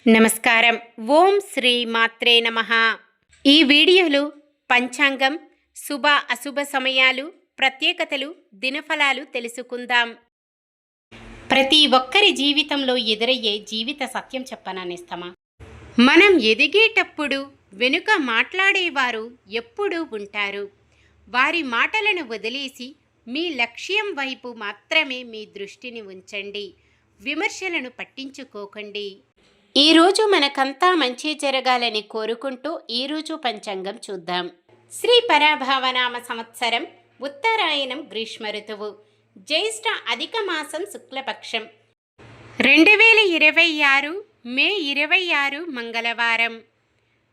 నమస్కారం. ఓం శ్రీ మాత్రే నమః. ఈ వీడియోలో పంచాంగం, శుభ అశుభ సమయాలు, ప్రత్యేకతలు, దినఫలాలు తెలుసుకుందాం. ప్రతి ఒక్కరి జీవితంలో ఎదురయ్యే జీవిత సత్యం చెప్పననేస్తమా? మనం ఎదిగేటప్పుడు వెనుక మాట్లాడేవారు ఎప్పుడూ ఉంటారు. వారి మాటలను వదిలేసి మీ లక్ష్యం వైపు మాత్రమే మీ దృష్టిని ఉంచండి. విమర్శలను పట్టించుకోకండి. ఈరోజు మనకంతా మంచి జరగాలని కోరుకుంటూ ఈరోజు పంచాంగం చూద్దాం. శ్రీ పరాభావనామ సంవత్సరం, ఉత్తరాయణం, గ్రీష్మ ఋతువు, జ్యేష్ఠ అధిక మాసం, శుక్లపక్షం, 2026 మే 26 మంగళవారం.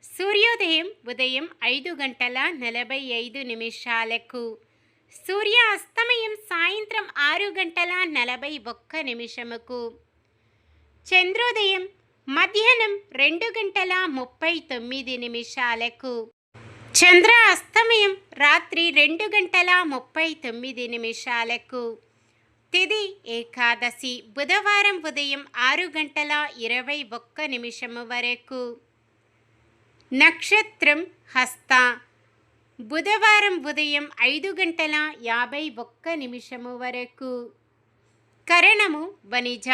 సూర్యోదయం ఉదయం 5:45 సూర్య అస్తమయం సాయంత్రం 6:41 చంద్రోదయం మధ్యాహ్నం 2:39 చంద్ర అస్తమయం రాత్రి 2:39 తిథి ఏకాదశి, బుధవారం ఉదయం 6:21 వరకు. నక్షత్రం హస్త, బుధవారం ఉదయం 5:51 వరకు. కరణము వనిజ,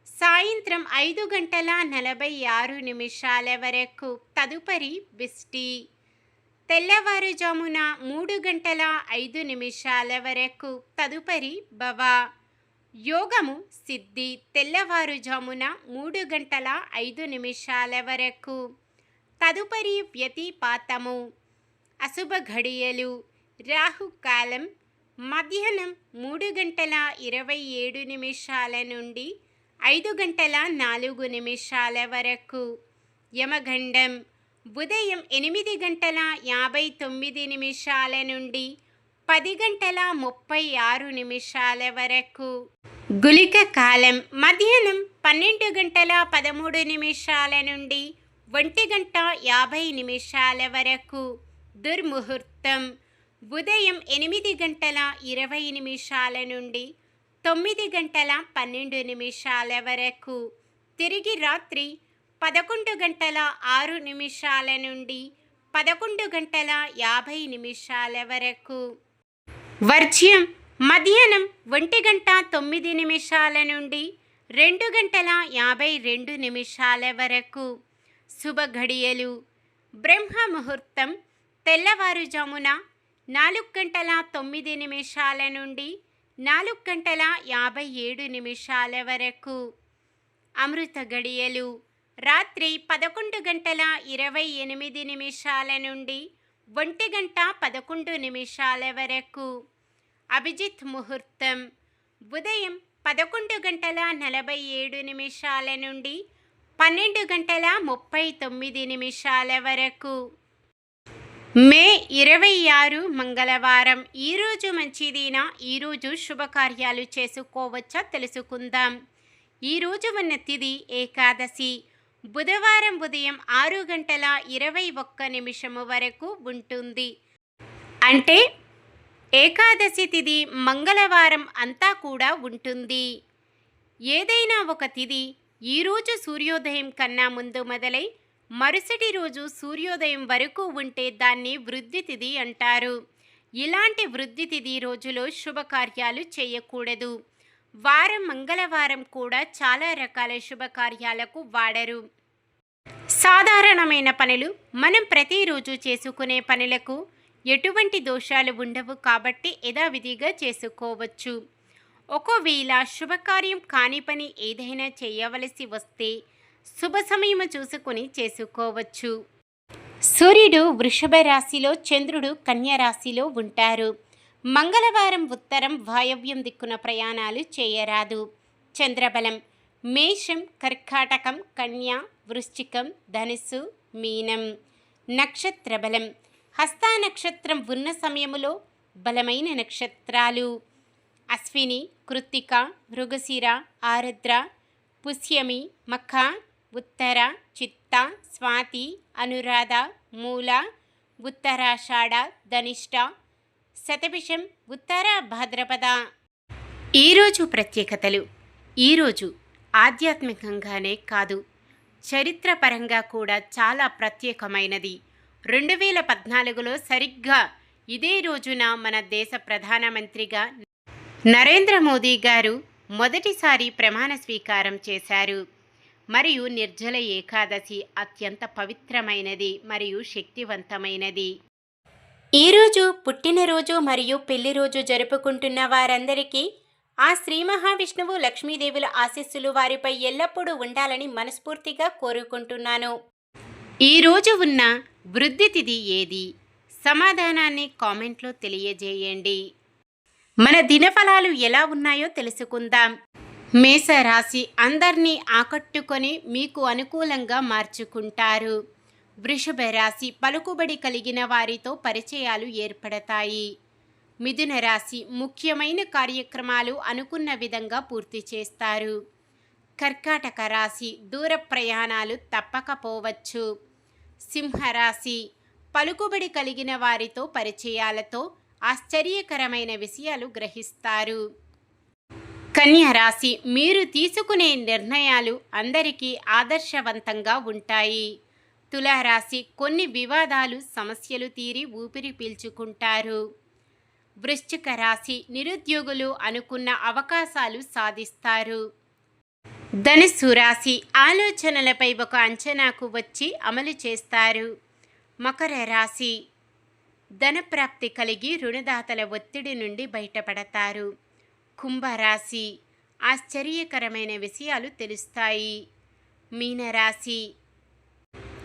సాయంత్రం 5:46 వరకు. తదుపరి విష్టి, తెల్లవారుజామున 3:05 వరకు. తదుపరి భవ. యోగము సిద్ధి, తెల్లవారుజామున 3:05 వరకు. తదుపరి వ్యతిపాతము. అశుభ ఘడియలు, రాహుకాలం మధ్యాహ్నం 3:27 నుండి 5:04 వరకు. యమగండం ఉదయం 8:59 నుండి 10:36 వరకు. గుళిక కాలం మధ్యాహ్నం 12:13 నుండి 1:50 వరకు. దుర్ముహూర్తం ఉదయం 8:20 నుండి 9:12 వరకు. తిరిగి రాత్రి 11:06 నుండి 11:50 వరకు. వర్జ్యం మధ్యాహ్నం 1:09 నుండి 2:52 వరకు. శుభ ఘడియలు. బ్రహ్మ ముహూర్తం తెల్లవారుజామున 4:09 నుండి 4:57 వరకు. అమృత గడియలు రాత్రి 11:28 నుండి 1:11 వరకు. అభిజిత్ ముహూర్తం ఉదయం 11:47 నుండి 12:39 వరకు. మే 26 మంగళవారం. ఈరోజు మంచిదేనా? ఈరోజు శుభకార్యాలు చేసుకోవచ్చా తెలుసుకుందాం. ఈరోజు ఉన్న తిథి ఏకాదశి, బుధవారం ఉదయం 6:21 వరకు ఉంటుంది. అంటే ఏకాదశి తిథి మంగళవారం అంతా కూడా ఉంటుంది. ఏదైనా ఒక తిథి ఈరోజు సూర్యోదయం కన్నా ముందు మొదలై మరుసటి రోజు సూర్యోదయం వరకు ఉంటే దాన్ని వృద్ధి తిథి అంటారు. ఇలాంటి వృద్ధి తిథి రోజులో శుభకార్యాలు చేయకూడదు. వారం మంగళవారం కూడా చాలా రకాల శుభకార్యాలకు వాడరు. సాధారణమైన పనులు, మనం ప్రతిరోజు చేసుకునే పనులకు ఎటువంటి దోషాలు ఉండవు కాబట్టి యథావిధిగా చేసుకోవచ్చు. ఒకవేళ శుభకార్యం కాని పని ఏదైనా చేయవలసి వస్తే శుభ సమయం చూసుకొని చేసుకోవచ్చు. సూర్యుడు వృషభ రాశిలో, చంద్రుడు కన్య రాశిలో ఉంటారు. మంగళవారం ఉత్తరం వాయవ్యం దిక్కున ప్రయాణాలు చేయరాదు. చంద్రబలం మేషం, కర్కాటకం, కన్య, వృశ్చికం, ధనుస్సు, మీనం. నక్షత్ర బలం హస్త నక్షత్రం ఉన్న సమయములో బలమైన నక్షత్రాలు అశ్విని, కృత్తిక, మృగశిర, ఆరుద్ర, పుష్యమి, మఖ, ఉత్తర, చిత్త, స్వాతి, అనురాధ, మూల, ఉత్తరాషాఢ, ధనిష్ట, శతభిషం, ఉత్తర భాద్రపద. ఈరోజు ప్రత్యేకతలు. ఈరోజు ఆధ్యాత్మికంగానే కాదు, చరిత్రపరంగా కూడా చాలా ప్రత్యేకమైనది. 2014లో సరిగ్గా ఇదే రోజున మన దేశ ప్రధానమంత్రిగా నరేంద్ర మోదీ గారు మొదటిసారి ప్రమాణ స్వీకారం చేశారు. మరియు నిర్జల ఏకాదశి అత్యంత పవిత్రమైనది మరియు శక్తివంతమైనది. ఈరోజు పుట్టినరోజు మరియు పెళ్లి రోజు జరుపుకుంటున్న వారందరికీ ఆ శ్రీ మహావిష్ణువు లక్ష్మీదేవుల ఆశీస్సులు వారిపై ఎల్లప్పుడూ ఉండాలని మనస్ఫూర్తిగా కోరుకుంటున్నాను. ఈరోజు ఉన్న వృద్ధి తిథి ఏది? సమాధానాన్ని కామెంట్లో తెలియజేయండి. మన దినఫలాలు ఎలా ఉన్నాయో తెలుసుకుందాం. మేషరాశి అందరినీ ఆకట్టుకొని మీకు అనుకూలంగా మార్చుకుంటారు. వృషభ రాశి పలుకుబడి కలిగిన వారితో పరిచయాలు ఏర్పడతాయి. మిథున రాశి ముఖ్యమైన కార్యక్రమాలు అనుకున్న విధంగా పూర్తి చేస్తారు. కర్కాటక రాశి దూర ప్రయాణాలు తప్పకపోవచ్చు. సింహరాశి పలుకుబడి కలిగిన వారితో పరిచయాలతో ఆశ్చర్యకరమైన విషయాలు గ్రహిస్తారు. కన్యా రాశి మీరు తీసుకునే నిర్ణయాలు అందరికీ ఆదర్శవంతంగా ఉంటాయి. తులారాశి కొన్ని వివాదాలు సమస్యలు తీరి ఊపిరి పీల్చుకుంటారు. వృశ్చిక రాశి నిరుద్యోగులు అనుకున్న అవకాశాలు సాధిస్తారు. ధనుస్సు రాశి ఆలోచనలపై ఒక అంచనాకు వచ్చి అమలు చేస్తారు. మకర రాశి ధనప్రాప్తి కలిగి రుణదాతల ఒత్తిడి నుండి బయటపడతారు. కుంభరాశి ఆశ్చర్యకరమైన విషయాలు తెలుస్తాయి. మీనరాశి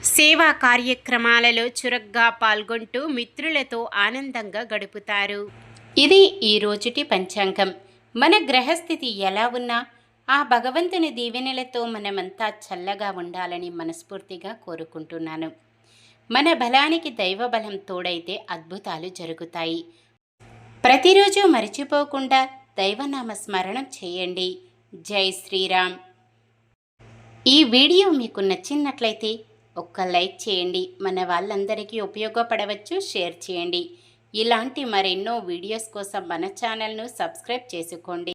సేవా కార్యక్రమాలలో చురుగ్గా పాల్గొంటూ మిత్రులతో ఆనందంగా గడుపుతారు. ఇది ఈ రోజుటి పంచాంగం. మన గ్రహస్థితి ఎలా ఉన్నా ఆ భగవంతుని దీవెనలతో మనమంతా చల్లగా ఉండాలని మనస్ఫూర్తిగా కోరుకుంటున్నాను. మన బలానికి దైవ బలం తోడైతే అద్భుతాలు జరుగుతాయి. ప్రతిరోజు మర్చిపోకుండా దైవనామ స్మరణం చేయండి. జై శ్రీరామ్. ఈ వీడియో మీకు నచ్చినట్లయితే ఒక్క లైక్ చేయండి. మన వాళ్ళందరికీ ఉపయోగపడవచ్చు. షేర్ చేయండి. ఇలాంటి మరెన్నో వీడియోస్ కోసం మన ఛానల్ను సబ్స్క్రైబ్ చేసుకోండి.